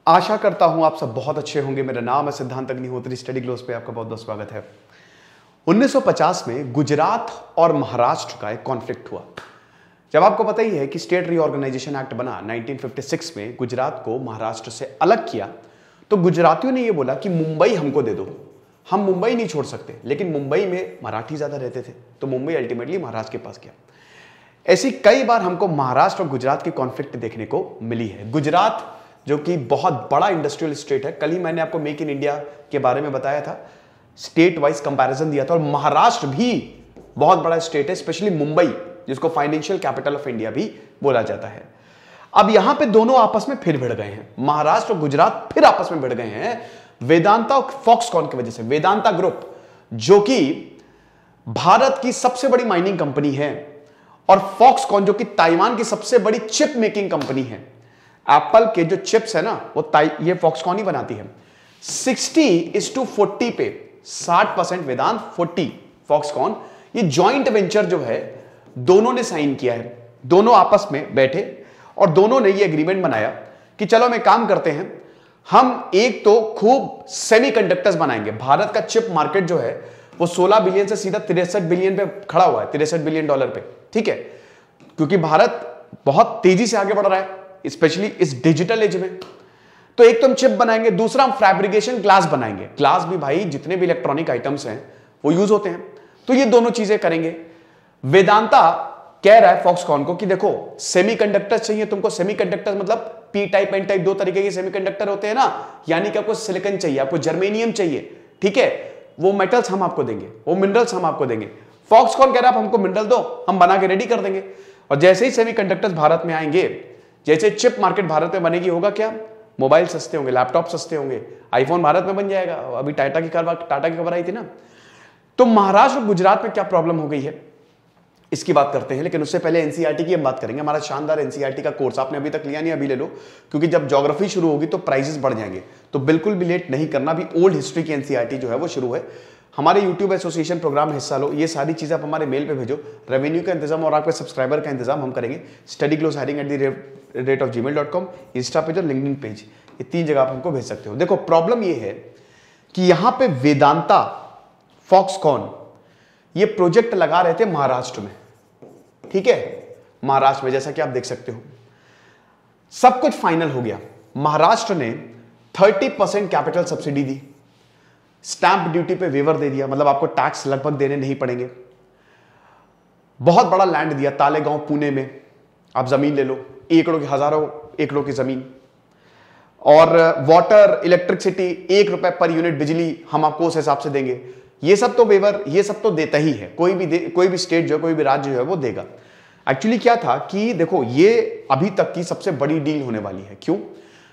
आशा करता हूं आप सब बहुत अच्छे होंगे। मेरा नाम है सिद्धांत अग्निहोत्री। स्टडी ग्लोस पे आपका बहुत बहुत स्वागत है। 1950 में गुजरात और महाराष्ट्र का एक कॉन्फ्लिक्ट हुआ। जब आपको पता ही है कि स्टेट रीऑर्गेनाइजेशन एक्ट बना 1956 में, गुजरात को महाराष्ट्र से अलग किया, तो गुजरातियों ने यह बोला कि मुंबई हमको दे दो, हम मुंबई नहीं छोड़ सकते। लेकिन मुंबई में मराठी ज्यादा रहते थे, तो मुंबई अल्टीमेटली महाराष्ट्र के पास गया। ऐसी कई बार हमको महाराष्ट्र और गुजरात की कॉन्फ्लिक्ट देखने को मिली है। गुजरात जो कि बहुत बड़ा इंडस्ट्रियल स्टेट है, कल ही मैंने आपको मेक इन इंडिया के बारे में बताया था, स्टेट वाइज कंपैरिजन दिया था। और महाराष्ट्र भी बहुत बड़ा स्टेट है, स्पेशली मुंबई जिसको फाइनेंशियल कैपिटल ऑफ इंडिया भी बोला जाता है। अब यहां पे दोनों आपस में फिर भिड़ गए हैं, महाराष्ट्र और गुजरात फिर आपस में भिड़ गए हैं वेदांता और फॉक्सकॉन की वजह से। वेदांता ग्रुप जो कि भारत की सबसे बड़ी माइनिंग कंपनी है, और फॉक्सकॉन जो कि ताइवान की सबसे बड़ी चिप मेकिंग कंपनी है। एप्पल के जो चिप्स है ना, वो ये फॉक्सकॉन ही बनाती है। 60:40 पे 60% वेदांत, 40 फॉक्सकॉन। ये जॉइंट वेंचर जो है दोनों ने साइन किया है। दोनों आपस में बैठे और दोनों ने ये एग्रीमेंट बनाया कि चलो हम एक काम करते हैं, हम एक तो खूब सेमीकंडक्टर्स बनाएंगे। भारत का चिप मार्केट जो है वो 16 बिलियन से सीधा 63 बिलियन पे खड़ा हुआ है, $63 बिलियन पे। ठीक है, क्योंकि भारत बहुत तेजी से आगे बढ़ रहा है, स्पेशली इस डिजिटल एज में। तो एक तो हम चिप बनाएंगे, दूसरा हम फैब्रिकेशन ग्लास बनाएंगे। ग्लास भी भाई जितने भी इलेक्ट्रॉनिक आइटम्स हैं वो यूज होते हैं, तो ये दोनों चीजें करेंगे। वेदांता कह रहा है फॉक्सकॉन को कि देखो सेमीकंडक्टर चाहिए तुमको। सेमीकंडक्टर मतलब पी टाइप एन टाइप, दो तरीके के सेमीकंडक्टर होते हैं ना, यानी कि आपको सिलिकॉन चाहिए, आपको जर्मेनियम चाहिए। ठीक है, वो मेटल्स हम आपको देंगे, वो मिनरल्स हम आपको देंगे। फॉक्सकॉन कह रहा है आप हमको मिनरल दो, हम बना के रेडी कर देंगे। और जैसे ही सेमीकंडक्टर्स भारत में आएंगे, जैसे चिप मार्केट भारत में बनेगी, होगा क्या, मोबाइल सस्ते होंगे, लैपटॉप सस्ते होंगे, आईफोन भारत में बन जाएगा। अभी टाटा की खबर आई थी ना। तो महाराष्ट्र और गुजरात में क्या प्रॉब्लम हो गई है इसकी बात करते हैं, लेकिन उससे पहले एनसीईआरटी की हम बात करेंगे। हमारा शानदार एनसीईआरटी का कोर्स आपने अभी तक लिया नहीं, अभी ले लो, क्योंकि जब ज्योग्राफी शुरू होगी तो प्राइसेस बढ़ जाएंगे। तो बिल्कुल भी लेट नहीं करना। भी ओल्ड हिस्ट्री की एनसीईआरटी जो है वो शुरू है। हमारे यूट्यूब एसोसिएशन प्रोग्राम में हिस्सा लो। ये सारी चीजें आप हमारे मेल पे भेजो। रेवेन्यू का इंतजाम और आपके सब्सक्राइबर का इंतजाम हम करेंगे। studygloshiring@gmail.com, इंस्टा पेज और लिंक्डइन पेज, ये 3 जगह आप हमको भेज सकते हो। देखो प्रॉब्लम ये है कि यहां पे वेदांता फॉक्सकॉन ये प्रोजेक्ट लगा रहे थे महाराष्ट्र में। ठीक है, महाराष्ट्र में जैसा कि आप देख सकते हो सब कुछ फाइनल हो गया। महाराष्ट्र ने 30% कैपिटल सब्सिडी दी, स्टैंप ड्यूटी पे वेवर दे दिया, मतलब आपको टैक्स लगभग देने नहीं पड़ेंगे। बहुत बड़ा लैंड दिया तालेगांव पुणे में, आप जमीन ले लो, एकड़ों की, हजारों एकड़ों की जमीन। और वाटर इलेक्ट्रिसिटी 1 रुपए पर यूनिट बिजली हम आपको उस हिसाब से देंगे। ये सब तो वेवर, ये सब तो देता ही है, कोई भी स्टेट जो है, कोई भी राज्य जो है वो देगा। एक्चुअली क्या था कि देखो ये अभी तक की सबसे बड़ी डील होने वाली है। क्यों?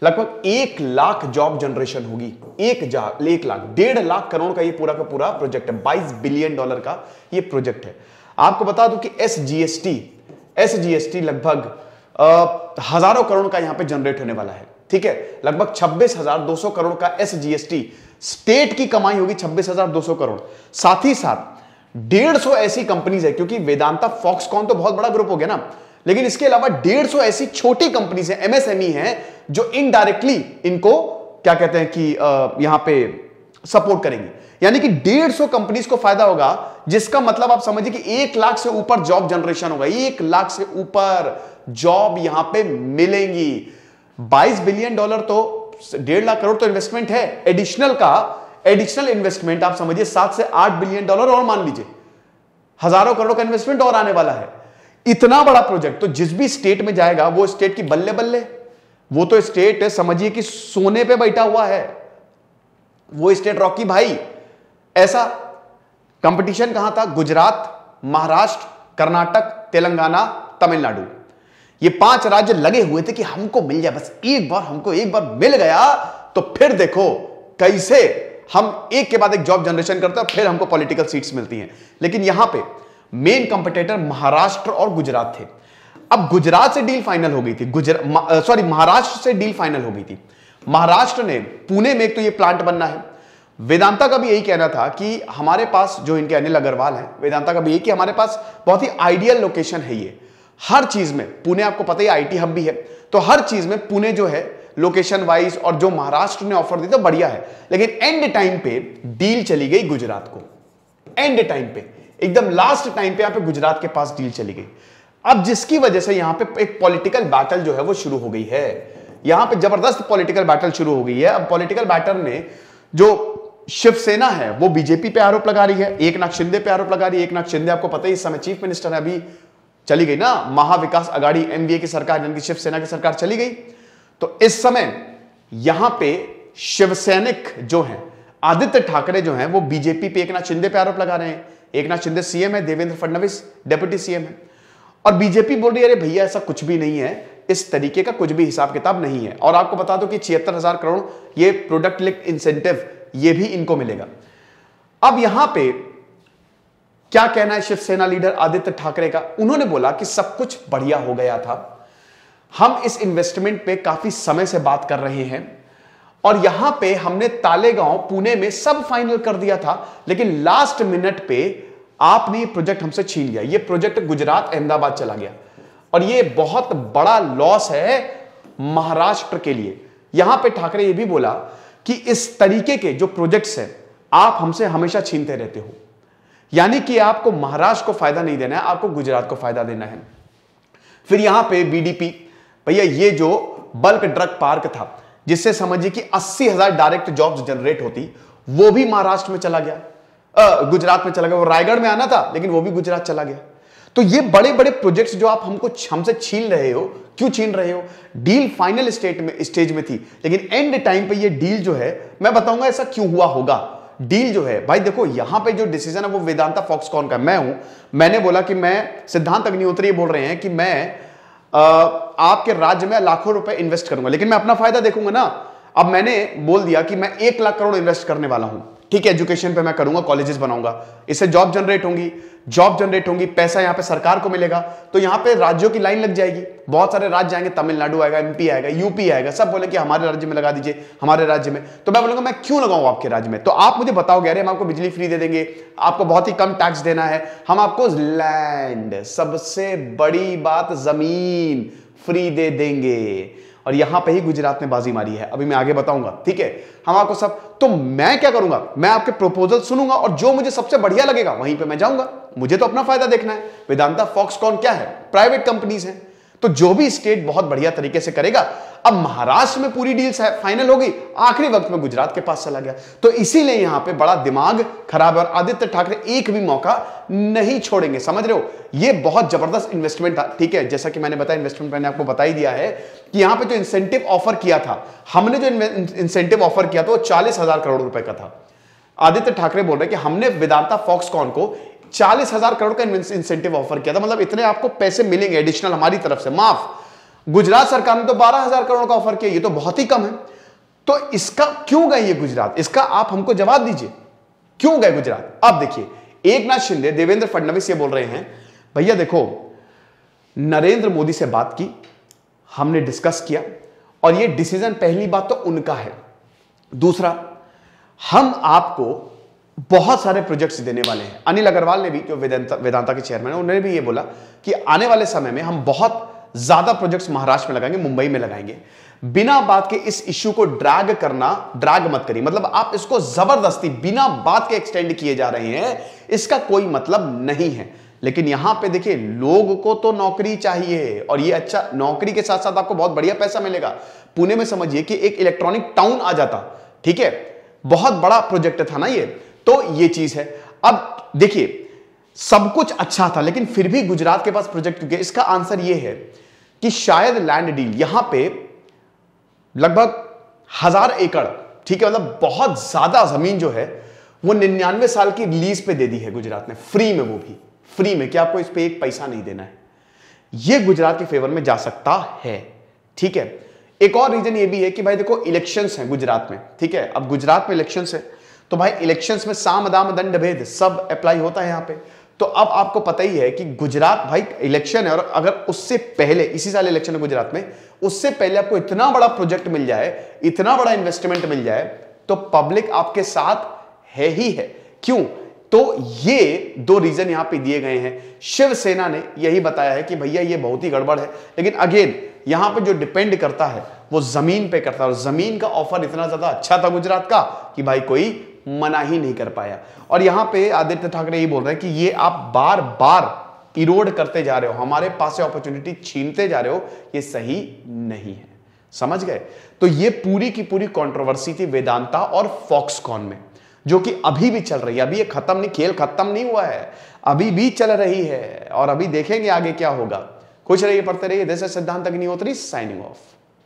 लगभग 1 लाख जॉब जनरेशन होगी। 1 लाख, 1.5 लाख करोड़ का ये पूरा का पूरा प्रोजेक्ट है। $22 बिलियन का ये प्रोजेक्ट है। आपको बता दूं कि एसजीएसटी लगभग हजारों करोड़ का यहां पे जनरेट होने वाला है। ठीक है, लगभग 26,200 करोड़ का एसजीएसटी, स्टेट की कमाई होगी 26,200 करोड़। साथ ही साथ 150 ऐसी कंपनीज है, क्योंकि वेदांता फॉक्सकॉन तो बहुत बड़ा ग्रुप हो गया ना, लेकिन इसके अलावा 150 ऐसी छोटी कंपनीज है, एमएसएमई है, जो इनडायरेक्टली इनको क्या कहते हैं कि यहां पे सपोर्ट करेंगे। यानी कि 150 कंपनीज को फायदा होगा, जिसका मतलब आप समझिए कि 1 लाख से ऊपर जॉब जनरेशन होगा। 1 लाख से ऊपर जॉब यहां पे मिलेंगी। $22 बिलियन तो 1.5 लाख करोड़ तो इन्वेस्टमेंट है। एडिशनल इन्वेस्टमेंट आप समझिए 7 से 8 बिलियन डॉलर, और मान लीजिए हजारों करोड़ का इन्वेस्टमेंट और आने वाला है। इतना बड़ा प्रोजेक्ट तो जिस भी स्टेट में जाएगा वो स्टेट की बल्ले बल्ले, वो तो स्टेट समझिए कि सोने पे बैठा हुआ है, वो स्टेट रॉकी भाई। ऐसा कंपटीशन कहां था? गुजरात, महाराष्ट्र, कर्नाटक, तेलंगाना, तमिलनाडु, ये 5 राज्य लगे हुए थे कि हमको मिल जाए, बस एक बार मिल गया तो फिर देखो कैसे हम एक के बाद एक जॉब जनरेशन करते हैं, फिर हमको पॉलिटिकल सीट्स मिलती हैं। लेकिन यहां पे मेन कंपटीटर महाराष्ट्र और गुजरात थे। अब गुजरात से डील फाइनल हो गई थी, महाराष्ट्र से डील फाइनल हो गई थी। महाराष्ट्र ने पुणे में एक तो ये प्लांट बनना है। वेदांता का भी यही कहना था कि हमारे पास, जो इनके अनिल अग्रवाल हैं, वेदांता का भी यही कि हमारे पास बहुत ही आइडियल लोकेशन है ये हर चीज में। पुणे आपको पता ही आईटी हब भी है, तो हर चीज में पुणे जो है लोकेशन वाइज और जो महाराष्ट्र ने ऑफर दी तो बढ़िया है, लेकिन एंड टाइम पे डील चली गई गुजरात को। एंड टाइम पे, एकदम लास्ट टाइम पे यहां पे गुजरात के पास डील चली गई। अब जिसकी वजह से यहां पे एक पॉलिटिकल बैटल जो है वो शुरू हो गई है। यहां पे जबरदस्त पॉलिटिकल बैटल शुरू हो गई है। अब पॉलिटिकल बैटल ने जो शिवसेना है वो बीजेपी पे आरोप लगा रही है, एकनाथ शिंदे पे आरोप लगा रही है। एकनाथ शिंदे आपको पता ही इस समय चीफ मिनिस्टर है, अभी चली गई ना महाविकास अघाड़ी एनडीए की सरकार, यानी कि शिवसेना की सरकार चली गई। तो इस समय यहां पे शिवसैनिक जो हैं, आदित्य ठाकरे जो हैं, वो बीजेपी पे एकनाथ शिंदे पे आरोप लगा रहे हैं। एकनाथ शिंदे सीएम है, देवेंद्र फडणवीस डेप्यूटी सीएम है, और बीजेपी बोल रही है अरे भैया ऐसा कुछ भी नहीं है, इस तरीके का कुछ भी हिसाब किताब नहीं है। और आपको बता दो कि 76,000 करोड़ ये प्रोडक्ट लिंक्ड इंसेंटिव ये भी इनको मिलेगा। अब यहां पे क्या कहना है शिवसेना लीडर आदित्य ठाकरे का? उन्होंने बोला कि सब कुछ बढ़िया हो गया था, हम इस इन्वेस्टमेंट पे काफी समय से बात कर रहे हैं और यहां पे हमने तालेगांव पुणे में सब फाइनल कर दिया था, लेकिन लास्ट मिनट पे आपने ये प्रोजेक्ट हमसे छीन लिया। ये प्रोजेक्ट गुजरात अहमदाबाद चला गया और ये बहुत बड़ा लॉस है महाराष्ट्र के लिए। यहां पे ठाकरे ये भी बोला कि इस तरीके के जो प्रोजेक्ट्स हैं आप हमसे हमेशा छीनते रहते हो, यानी कि आपको महाराष्ट्र को फायदा नहीं देना है, आपको गुजरात को फायदा देना है। फिर यहां पे बीडीपी, भैया ये जो बल्क ड्रग पार्क था जिससे समझिए कि 80,000 डायरेक्ट जॉब्स जनरेट होती, वो भी महाराष्ट्र में चला गया, गुजरात में चला गया। वो रायगढ़ में आना था लेकिन वो भी गुजरात चला गया। तो ये बड़े बड़े प्रोजेक्ट्स जो आप हमसे छीन रहे हो, क्यों छीन रहे हो? डील फाइनल स्टेज में थी, लेकिन एंड टाइम पे ये डील जो है, मैं बताऊंगा ऐसा क्यों हुआ होगा। डील जो है भाई देखो, यहां पे जो डिसीजन है वो वेदांता फॉक्सकॉन का। मैं हूं, मैंने बोला कि मैं, सिद्धांत अग्निहोत्री बोल रहे हैं कि मैं आपके राज्य में लाखों रुपए इन्वेस्ट करूंगा, लेकिन मैं अपना फायदा देखूंगा ना। अब मैंने बोल दिया कि मैं 1 लाख करोड़ इन्वेस्ट करने वाला हूं, ठीक है, एजुकेशन पे मैं करूंगा, कॉलेजेस बनाऊंगा, इससे जॉब जनरेट होंगी, पैसा यहां पे सरकार को मिलेगा। तो यहां पे राज्यों की लाइन लग जाएगी, बहुत सारे राज्य आएंगे, तमिलनाडु आएगा, एमपी आएगा, यूपी आएगा, सब बोले कि हमारे राज्य में लगा दीजिए, हमारे राज्य में। तो मैं बोलूंगा मैं क्यों लगाऊं आपके राज्य में? तो आप मुझे बताओगे अरे हम आपको बिजली फ्री दे देंगे, आपको बहुत ही कम टैक्स देना है, हम आपको लैंड, सबसे बड़ी बात जमीन फ्री दे देंगे। और यहां पे ही गुजरात ने बाजी मारी है, अभी मैं आगे बताऊंगा, ठीक है। हम आपको सब, तो मैं क्या करूंगा, मैं आपके प्रपोजल सुनूंगा और जो मुझे सबसे बढ़िया लगेगा वहीं पे मैं जाऊंगा। मुझे तो अपना फायदा देखना है। वेदांता फॉक्सकॉन क्या है? प्राइवेट कंपनीज हैं, तो जो भी स्टेट बहुत बढ़िया तरीके से करेगा। अब महाराष्ट्र में पूरी डील फाइनल हो गई, आखिरी वक्त में गुजरात के पास चला गया। तो इसीलिए यहां पे बड़ा दिमाग खराब है और आदित्य ठाकरे एक भी मौका नहीं छोड़ेंगे, समझ रहे हो? ये बहुत जबरदस्त इन्वेस्टमेंट था, ठीक है। जैसा कि मैंने बताया, इन्वेस्टमेंट मैंने आपको बता ही दिया है कि यहां पे जो इंसेंटिव ऑफर किया था, हमने जो इंसेंटिव ऑफर किया था वो 40,000 करोड़ रुपए का था। आदित्य ठाकरे बोल रहे कि हमने वेदांता फॉक्सकॉन को 40,000 करोड़ का इंसेंटिव ऑफर किया था, मतलब इतने आपको पैसे मिलेंगे एडिशनल हमारी तरफ से, माफ। गुजरात सरकार ने तो 12,000 करोड़ का ऑफर किया, ये तो बहुत ही कम है। तो इसका क्यों गए ये गुजरात? इसका आप हमको जवाब दीजिए, क्यों गए गुजरात? अब देखिए, एकनाथ शिंदे, देवेंद्र फडणवीस ये बोल रहे हैं भैया देखो, नरेंद्र मोदी से बात की, हमने डिस्कस किया और ये डिसीजन, पहली बात तो उनका है, दूसरा हम आपको बहुत सारे प्रोजेक्ट्स देने वाले हैं। अनिल अग्रवाल ने भी, जो वेदांता के चेयरमैन है, उन्होंने भी ये बोला कि आने वाले समय में हम बहुत ज्यादा प्रोजेक्ट्स महाराष्ट्र में लगाएंगे, मुंबई में लगाएंगे। बिना बात के इस इश्यू को ड्रैग मत करिए, मतलब आप इसको जबरदस्ती बिना बात के एक्सटेंड किए जा रहे हैं, इसका कोई मतलब नहीं है। लेकिन यहां पे देखिए, लोग को तो नौकरी चाहिए और ये अच्छा, नौकरी के साथ साथ आपको बहुत बढ़िया पैसा मिलेगा। पुणे में समझिए कि एक इलेक्ट्रॉनिक टाउन आ जाता, ठीक है, बहुत बड़ा प्रोजेक्ट था ना ये, तो ये चीज है। अब देखिए, सब कुछ अच्छा था लेकिन फिर भी गुजरात के पास प्रोजेक्ट क्यों गया? इसका आंसर ये है कि शायद लैंड डील, यहां पे लगभग 1000 एकड़, ठीक है, मतलब बहुत ज्यादा जमीन जो है वो 99 साल की लीज पे दे दी है गुजरात ने, फ्री में, वो भी फ्री में, कि आपको इस पे एक पैसा नहीं देना है। ये गुजरात के फेवर में जा सकता है, ठीक है। एक और रीजन ये भी है कि भाई देखो, इलेक्शंस हैं गुजरात में, ठीक है। अब गुजरात में इलेक्शंस है तो भाई इलेक्शंस में साम दाम दंड भेद सब अप्लाई होता है यहां पे। तो अब आपको पता ही है कि गुजरात, भाई इलेक्शन है, और अगर उससे पहले, इसी साल इलेक्शन है गुजरात में, उससे पहले आपको इतना बड़ा प्रोजेक्ट मिल जाए, इतना बड़ा इन्वेस्टमेंट मिल जाए, तो पब्लिक आपके साथ है ही है। क्यों? तो ये 2 रीजन यहां पे दिए गए हैं। शिवसेना ने यही बताया है कि भैया ये बहुत ही गड़बड़ है, लेकिन अगेन यहां पे जो डिपेंड करता है वो जमीन पे करता है, और जमीन का ऑफर इतना ज्यादा अच्छा था गुजरात का कि भाई कोई मना ही नहीं कर पाया। और यहां पे आदित्य ठाकरे ये बोल रहे हैं कि ये आप बार बार इरोड करते जा रहे हो, हमारे पास से अपॉर्चुनिटी छीनते जा रहे हो, ये सही नहीं है। समझ गए? तो ये पूरी की पूरी कंट्रोवर्सी थी वेदांता और फॉक्सकॉन में, जो कि अभी भी चल रही है। अभी ये खत्म नहीं, खेल खत्म नहीं हुआ है, अभी भी चल रही है और अभी देखेंगे आगे क्या होगा। खुश रहिए, पढ़ते रहिए। दिस इज सिद्धांत अग्निहोत्री साइनिंग ऑफ।